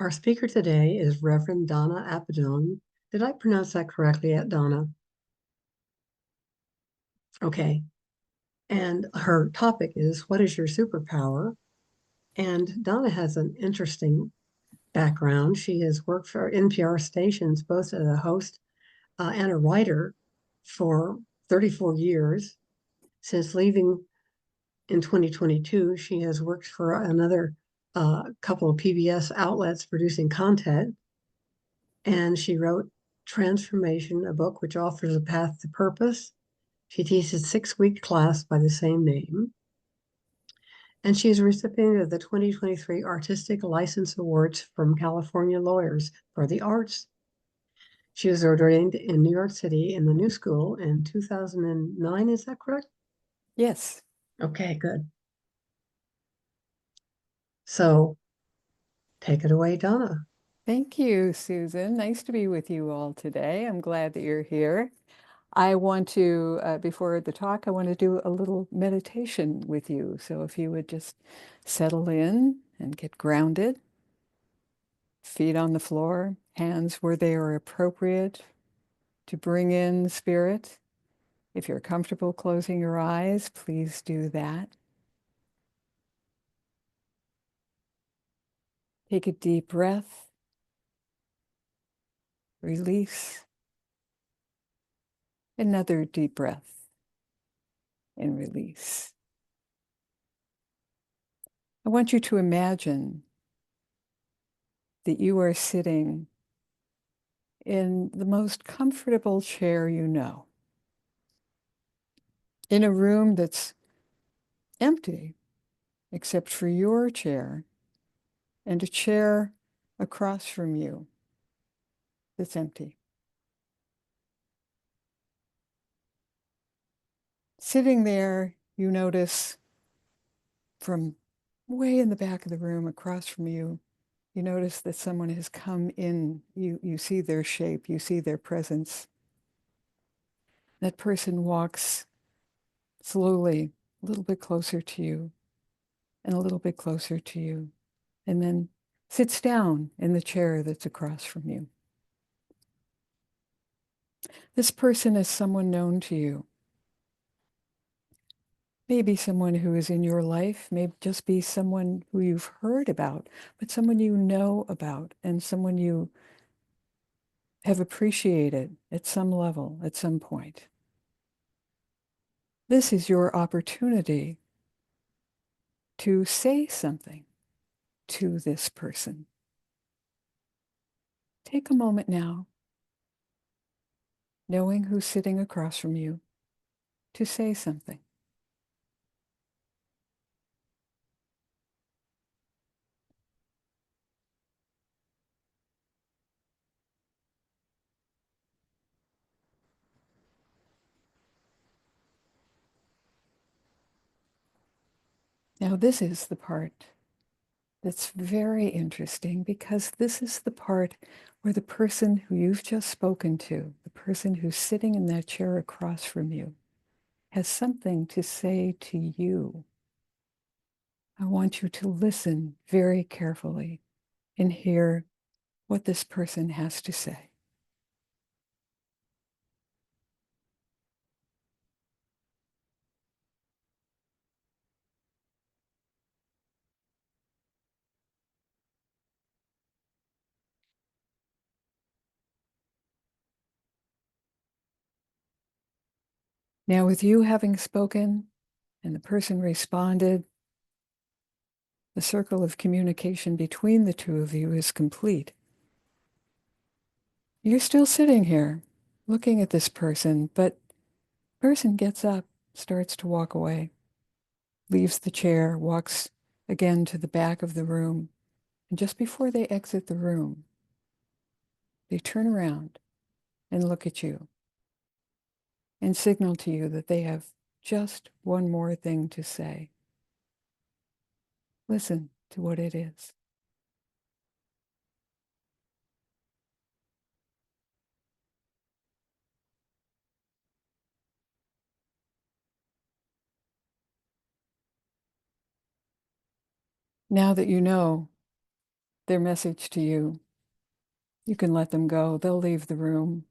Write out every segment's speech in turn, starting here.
Our speaker today is Reverend Donna Apidone. Did I pronounce that correctly, at Donna? Okay. And her topic is, what is your superpower? And Donna has an interesting background. She has worked for NPR stations, both as a host and a writer for 34 years. Since leaving in 2022, she has worked for another couple of PBS outlets producing content. And she wrote Transformation, a book which offers a path to purpose. She teaches a 6-week class by the same name. And she is a recipient of the 2023 Artistic License Awards from California Lawyers for the Arts. She was ordained in New York City in the New School in 2009. Is that correct? Yes. Okay, good. So take it away, Donna. Thank you, Susan. Nice to be with you all today. I'm glad that you're here. I want to, before the talk, I want to do a little meditation with you. So if you would just settle in and get grounded, feet on the floor, hands where they are appropriate to bring in spirit. If you're comfortable closing your eyes, please do that. Take a deep breath, release, another deep breath, and release. I want you to imagine that you are sitting in the most comfortable chair you know, in a room that's empty except for your chair and a chair across from you that's empty. Sitting there, you notice from way in the back of the room across from you, you notice that someone has come in. You see their shape, you see their presence. That person walks slowly a little bit closer to you and a little bit closer to you, and then sits down in the chair that's across from you. This person is someone known to you. Maybe someone who is in your life, maybe just be someone who you've heard about, but someone you know about and someone you have appreciated at some level, at some point. This is your opportunity to say something to this person. Take a moment now, knowing who's sitting across from you, to say something. Now, this is the part that's very interesting, because this is the part where the person who you've just spoken to, the person who's sitting in that chair across from you, has something to say to you. I want you to listen very carefully and hear what this person has to say. Now, with you having spoken and the person responded, the circle of communication between the two of you is complete. You're still sitting here looking at this person, but the person gets up, starts to walk away, leaves the chair, walks again to the back of the room, and just before they exit the room, they turn around and look at you and signal to you that they have just one more thing to say. Listen to what it is. Now that you know their message to you. You can let them go. They'll leave the room.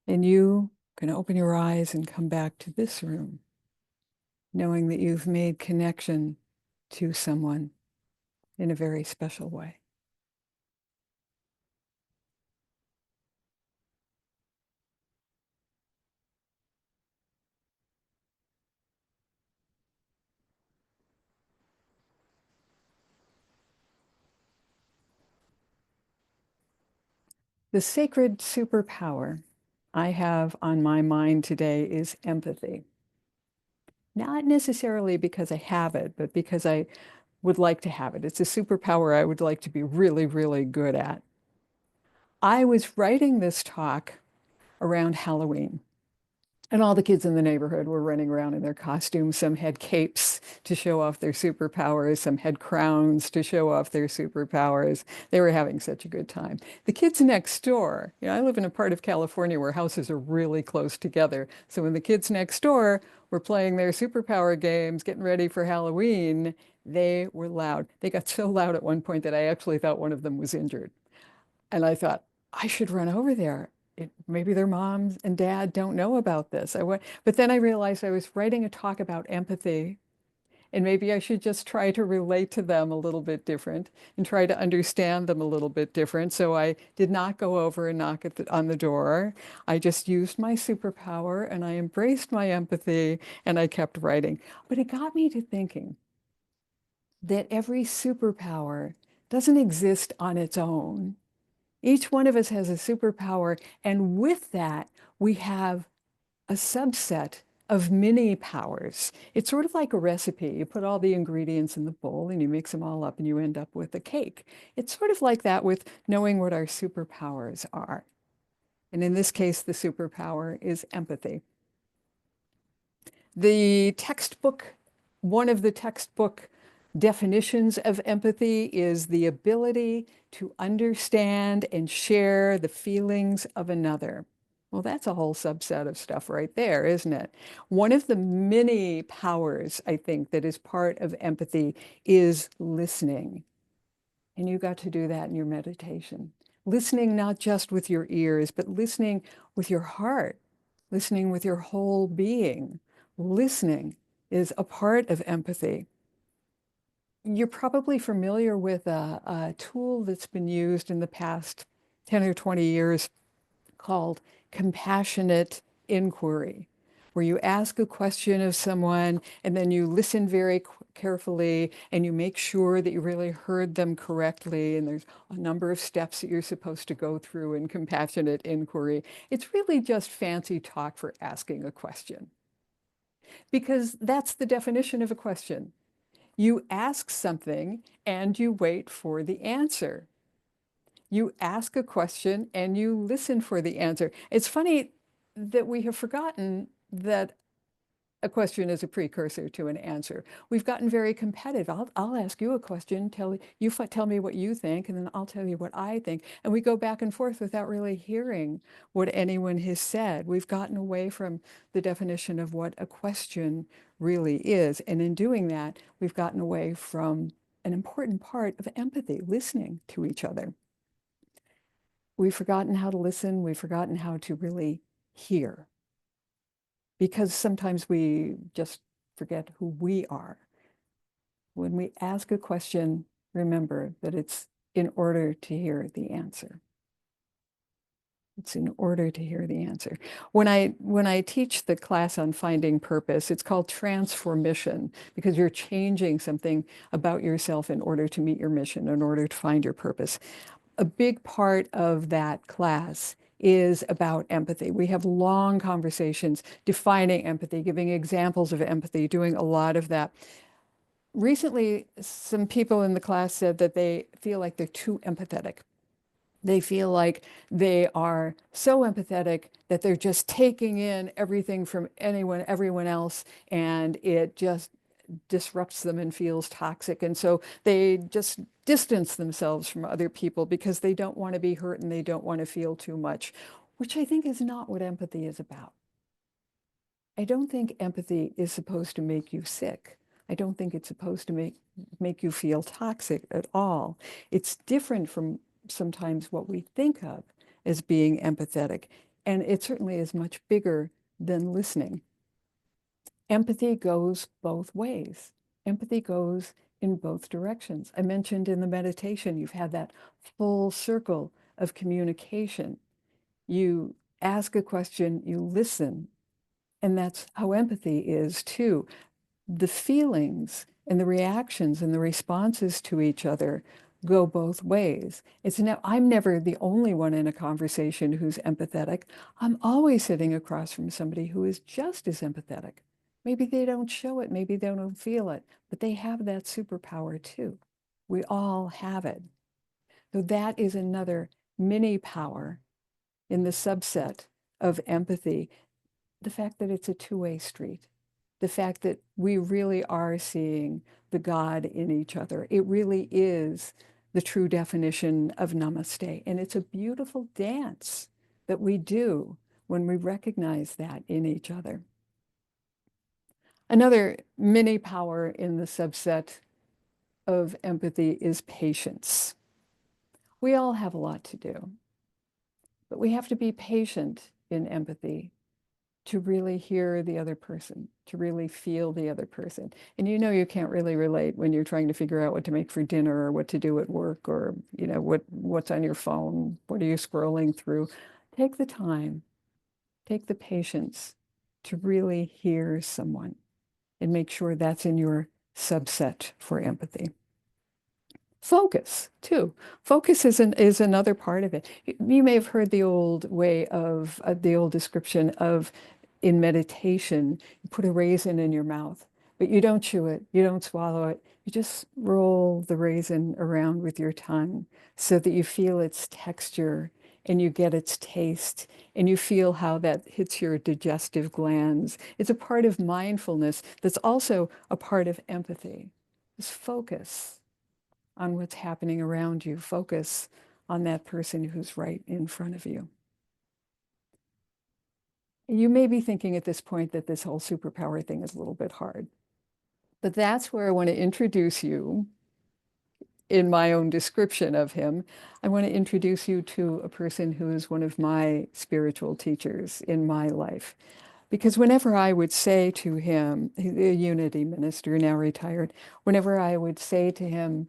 And you can open your eyes and come back to this room, knowing that you've made connection to someone in a very special way. The sacred superpower I have on my mind today is empathy. Not necessarily because I have it, but because I would like to have it. It's a superpower I would like to be really, really good at. I was writing this talk around Halloween. And all the kids in the neighborhood were running around in their costumes. Some had capes to show off their superpowers. Some had crowns to show off their superpowers. They were having such a good time. The kids next door, I live in a part of California where houses are really close together. So when the kids next door were playing their superpower games, getting ready for Halloween, they were loud. They got so loud at one point that I actually thought one of them was injured. And I thought, I should run over there. Maybe their moms and dad don't know about this. But then I realized I was writing a talk about empathy, and maybe I should just try to relate to them a little bit different and try to understand them a little bit different. So I did not go over and knock on the door. I just used my superpower and I embraced my empathy and I kept writing. But it got me to thinking that every superpower doesn't exist on its own. Each one of us has a superpower, and with that, we have a subset of mini powers. It's sort of like a recipe. You put all the ingredients in the bowl and you mix them all up and you end up with a cake. It's sort of like that with knowing what our superpowers are. And in this case, the superpower is empathy. The textbook, one of the textbook definitions of empathy is the ability to understand and share the feelings of another. Well, that's a whole subset of stuff right there, isn't it? One of the many powers, I think, that is part of empathy is listening. And you got to do that in your meditation. Listening not just with your ears, but listening with your heart, listening with your whole being. Listening is a part of empathy. You're probably familiar with a tool that's been used in the past 10 or 20 years called compassionate inquiry, where you ask a question of someone and then you listen very carefully and you make sure that you really heard them correctly. And there's a number of steps that you're supposed to go through in compassionate inquiry. It's really just fancy talk for asking a question, because that's the definition of a question. You ask something and you wait for the answer. You ask a question and you listen for the answer. It's funny that we have forgotten that a question is a precursor to an answer. We've gotten very competitive. I'll ask you a question, tell me what you think, and then I'll tell you what I think. And we go back and forth without really hearing what anyone has said. We've gotten away from the definition of what a question really is. And in doing that, we've gotten away from an important part of empathy, listening to each other. We've forgotten how to listen. We've forgotten how to really hear, because sometimes we just forget who we are. When we ask a question, remember that it's in order to hear the answer. It's in order to hear the answer. When I teach the class on finding purpose, it's called transformation, because you're changing something about yourself in order to meet your mission, in order to find your purpose. A big part of that class is about empathy. We have long conversations defining empathy, giving examples of empathy, doing a lot of that. Recently, some people in the class said that they feel like they're too empathetic. They feel like they are so empathetic that they're just taking in everything from everyone else, and it just disrupts them and feels toxic. And so they just distance themselves from other people because they don't want to be hurt and they don't want to feel too much, which I think is not what empathy is about. I don't think empathy is supposed to make you sick. I don't think it's supposed to make make you feel toxic at all. It's different from sometimes what we think of as being empathetic. And it certainly is much bigger than listening. Empathy goes both ways. Empathy goes in both directions. I mentioned in the meditation, you've had that full circle of communication. You ask a question, you listen, and that's how empathy is too. The feelings and the reactions and the responses to each other go both ways. I'm never the only one in a conversation who's empathetic. I'm always sitting across from somebody who is just as empathetic. Maybe they don't show it, maybe they don't feel it, but they have that superpower too. We all have it. So that is another mini power in the subset of empathy, the fact that it's a two-way street, the fact that we really are seeing the God in each other. It really is the true definition of namaste. And it's a beautiful dance that we do when we recognize that in each other. Another mini power in the subset of empathy is patience. We all have a lot to do, but we have to be patient in empathy to really hear the other person, to really feel the other person. And you know you can't really relate when you're trying to figure out what to make for dinner or what to do at work or what's on your phone, what are you scrolling through. Take the time, take the patience to really hear someone and make sure that's in your subset for empathy. Focus, too. Focus is another part of it. You may have heard the old way of the old description of in meditation, you put a raisin in your mouth, but you don't chew it, you don't swallow it. You just roll the raisin around with your tongue so that you feel its texture and you get its taste and you feel how that hits your digestive glands. It's a part of mindfulness that's also a part of empathy. Just focus on what's happening around you. Focus on that person who's right in front of you. You may be thinking at this point that this whole superpower thing is a little bit hard, but that's where I want to introduce you in my own description of him. I want to introduce you to a person who is one of my spiritual teachers in my life. Because whenever I would say to him, a unity minister, now retired, whenever I would say to him,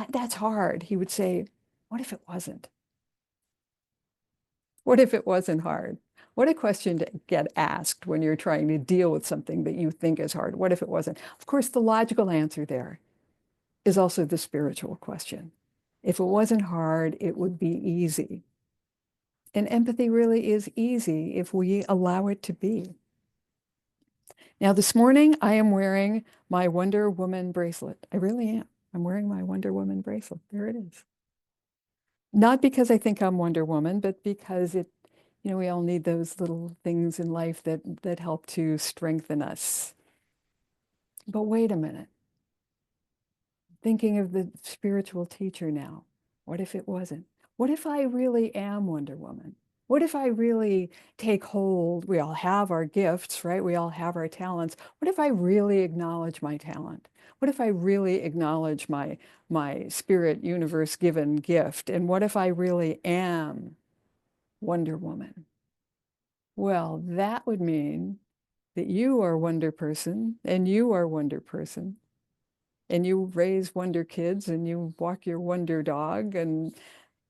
that's hard, he would say, what if it wasn't? What if it wasn't hard? What a question to get asked when you're trying to deal with something that you think is hard. What if it wasn't? Of course, the logical answer there is also the spiritual question. If it wasn't hard, it would be easy. And empathy really is easy if we allow it to be. Now, this morning, I am wearing my Wonder Woman bracelet. I really am. I'm wearing my Wonder Woman bracelet. There it is. Not because I think I'm Wonder Woman, but because we all need those little things in life that help to strengthen us. But wait a minute. Thinking of the spiritual teacher now. What if it wasn't? What if I really am Wonder Woman? What if I really take hold? We all have our gifts, right? We all have our talents. What if I really acknowledge my talent? What if I really acknowledge my spirit universe given gift? And what if I really am Wonder Woman? Well, that would mean that you are Wonder Person and you are Wonder Person and you raise wonder kids and you walk your wonder dog, and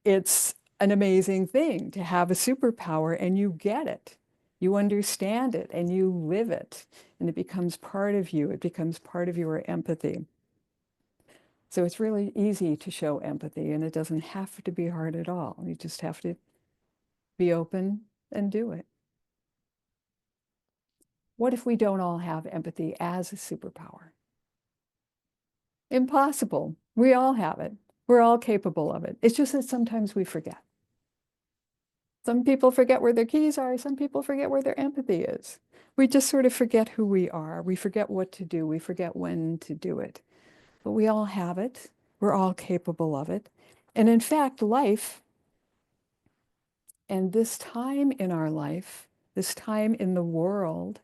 it's an amazing thing to have a superpower and you get it. You understand it and you live it, and it becomes part of you. It becomes part of your empathy. So it's really easy to show empathy, and it doesn't have to be hard at all. You just have to be open and do it. What if we don't all have empathy as a superpower? Impossible. We all have it. We're all capable of it. It's just that sometimes we forget. Some people forget where their keys are. Some people forget where their empathy is. We just sort of forget who we are. We forget what to do. We forget when to do it. But we all have it. We're all capable of it. And in fact, life and this time in our life, this time in the world,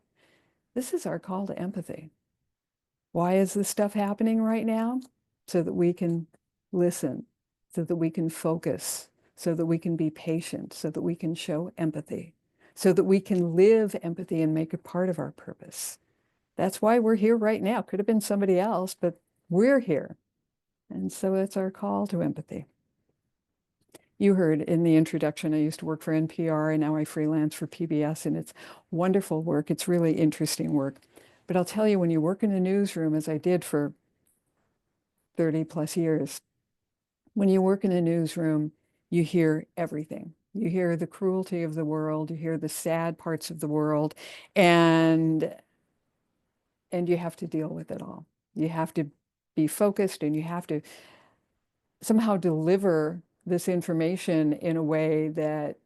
this is our call to empathy. Why is this stuff happening right now? so that we can listen, so that we can focus, so that we can be patient, so that we can show empathy, so that we can live empathy and make it part of our purpose. That's why we're here right now. Could have been somebody else, but we're here. And so it's our call to empathy. You heard in the introduction, I used to work for NPR and now I freelance for PBS, and it's wonderful work. It's really interesting work. But I'll tell you, when you work in a newsroom, as I did for 30 plus years, when you work in a newsroom, you hear everything. You hear the cruelty of the world, you hear the sad parts of the world, and you have to deal with it all. You have to be focused and you have to somehow deliver this information in a way that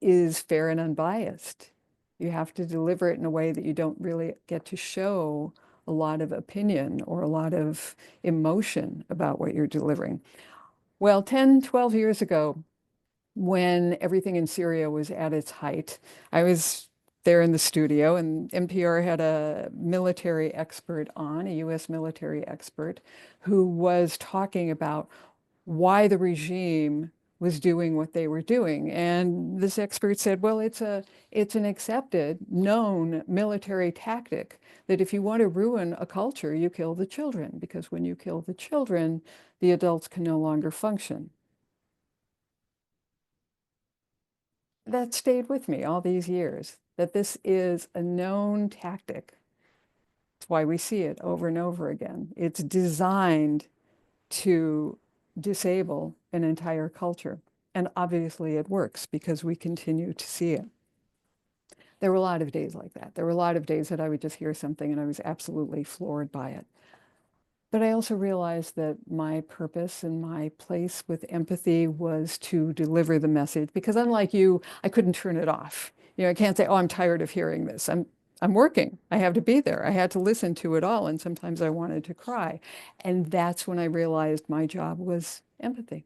is fair and unbiased. You have to deliver it in a way that you don't really get to show a lot of opinion or a lot of emotion about what you're delivering. Well, 10, 12 years ago, when everything in Syria was at its height, I was there in the studio, and NPR had a military expert on, a US military expert, who was talking about why the regime was doing what they were doing. And this expert said, well, it's an accepted, known military tactic that if you want to ruin a culture, you kill the children, because when you kill the children, the adults can no longer function. That stayed with me all these years, that this is a known tactic. That's why we see it over and over again. It's designed to disable an entire culture. And obviously it works because we continue to see it. There were a lot of days like that. There were a lot of days that I would just hear something and I was absolutely floored by it. But I also realized that my purpose and my place with empathy was to deliver the message, because unlike you, I couldn't turn it off. I can't say, oh, I'm tired of hearing this. I'm working. I have to be there. I had to listen to it all. And sometimes I wanted to cry. And that's when I realized my job was empathy.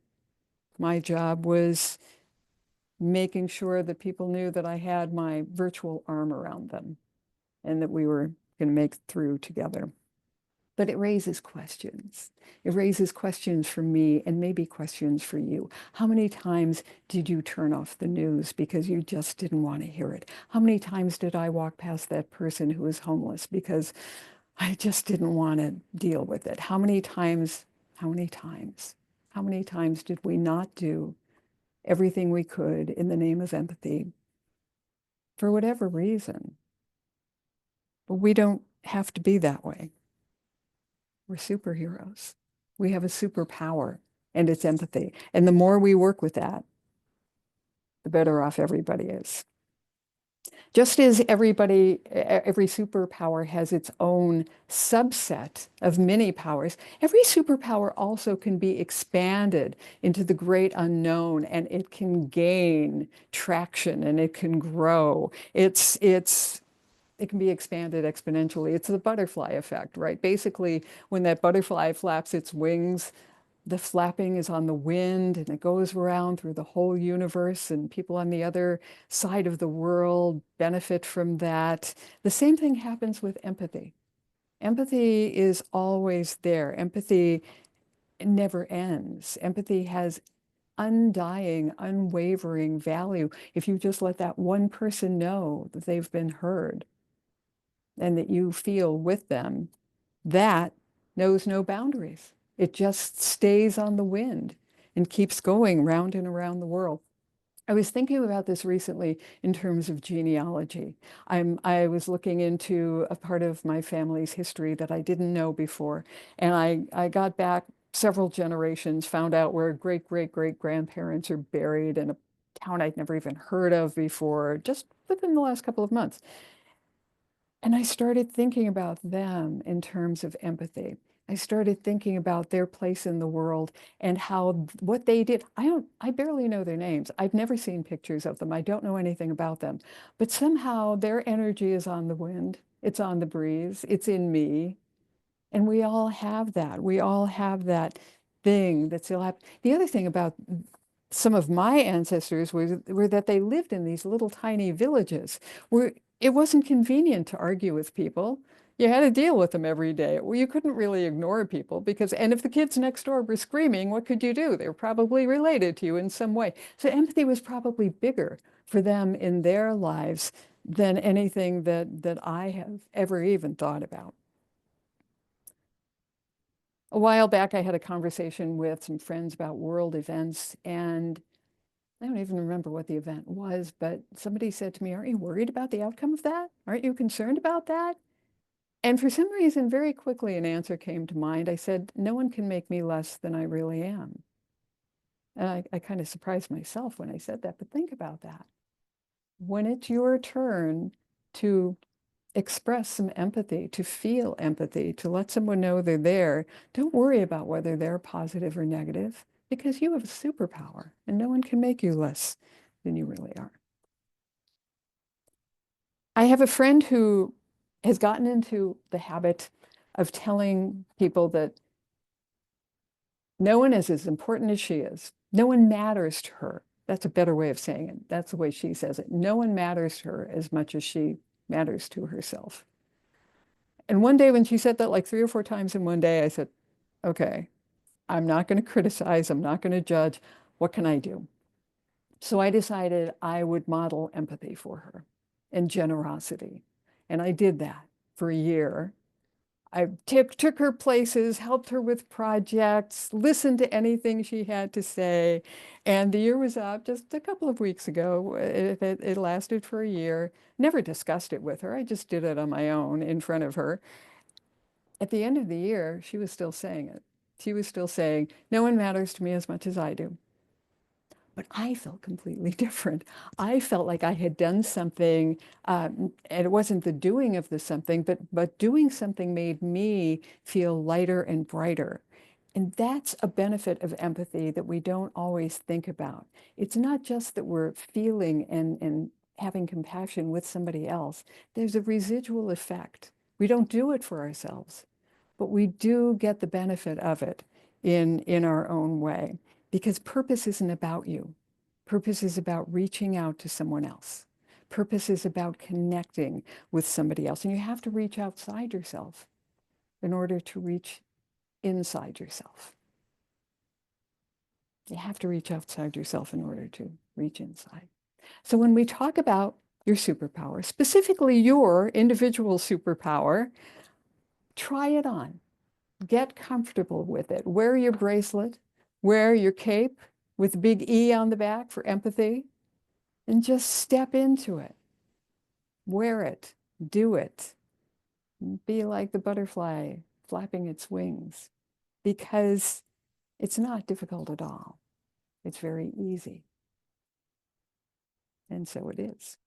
My job was making sure that people knew that I had my virtual arm around them and that we were going to make it through together. But it raises questions. It raises questions for me and maybe questions for you. How many times did you turn off the news because you just didn't want to hear it? How many times did I walk past that person who was homeless because I just didn't want to deal with it? How many times, how many times, how many times did we not do everything we could in the name of empathy for whatever reason? But we don't have to be that way. We're superheroes. We have a superpower, and it's empathy. And the more we work with that, the better off everybody is. Just as every superpower has its own subset of mini powers, every superpower also can be expanded into the great unknown, and it can gain traction and it can grow. It can be expanded exponentially. It's the butterfly effect, right? Basically, when that butterfly flaps its wings, the flapping is on the wind and it goes around through the whole universe, and people on the other side of the world benefit from that. The same thing happens with empathy. Empathy is always there. Empathy never ends. Empathy has undying, unwavering value if you just let that one person know that they've been heard and that you feel with them. That knows no boundaries. It just stays on the wind and keeps going round and around the world. I was thinking about this recently in terms of genealogy. I was looking into a part of my family's history that I didn't know before. And I got back several generations, found out where great, great, great grandparents are buried in a town I'd never even heard of before, just within the last couple of months. And I started thinking about them in terms of empathy. I started thinking about their place in the world and how what they did. I barely know their names. I've never seen pictures of them. I don't know anything about them. But somehow their energy is on the wind. It's on the breeze. It's in me. And we all have that. We all have that thing that's still happening. The other thing about some of my ancestors were that they lived in these little tiny villages where it wasn't convenient to argue with people. You had to deal with them every day. Well, you couldn't really ignore people because, and if the kids next door were screaming, what could you do? They were probably related to you in some way. So empathy was probably bigger for them in their lives than anything that I have ever even thought about. A while back, I had a conversation with some friends about world events, and I don't even remember what the event was, but somebody said to me, "Aren't you worried about the outcome of that? Aren't you concerned about that?" And for some reason, very quickly, an answer came to mind. I said, "No one can make me less than I really am." And I kind of surprised myself when I said that, but think about that. When it's your turn to express some empathy, to feel empathy, to let someone know they're there, don't worry about whether they're positive or negative, because you have a superpower and no one can make you less than you really are. I have a friend who has gotten into the habit of telling people that no one is as important as she is. No one matters to her. That's a better way of saying it. That's the way she says it. No one matters to her as much as she matters to herself. And one day when she said that like 3 or 4 times in one day, I said, okay, I'm not going to criticize. I'm not going to judge. What can I do? So I decided I would model empathy for her and generosity. And I did that for a year. I took her places, helped her with projects, listened to anything she had to say. And the year was up just a couple of weeks ago. It lasted for a year. Never discussed it with her. I just did it on my own in front of her. At the end of the year, she was still saying it. She was still saying, no one matters to me as much as I do. But I felt completely different. I felt like I had done something, and it wasn't the doing of the something, but doing something made me feel lighter and brighter. And that's a benefit of empathy that we don't always think about. It's not just that we're feeling and having compassion with somebody else. There's a residual effect. We don't do it for ourselves, but we do get the benefit of it in our own way. Because purpose isn't about you. Purpose is about reaching out to someone else. Purpose is about connecting with somebody else. And you have to reach outside yourself in order to reach inside yourself. You have to reach outside yourself in order to reach inside. So when we talk about your superpower, specifically your individual superpower, try it on. Get comfortable with it. Wear your bracelet, wear your cape with big E on the back for empathy, and just step into it. Wear it, do it. Be like the butterfly flapping its wings, because it's not difficult at all. It's very easy. And so it is.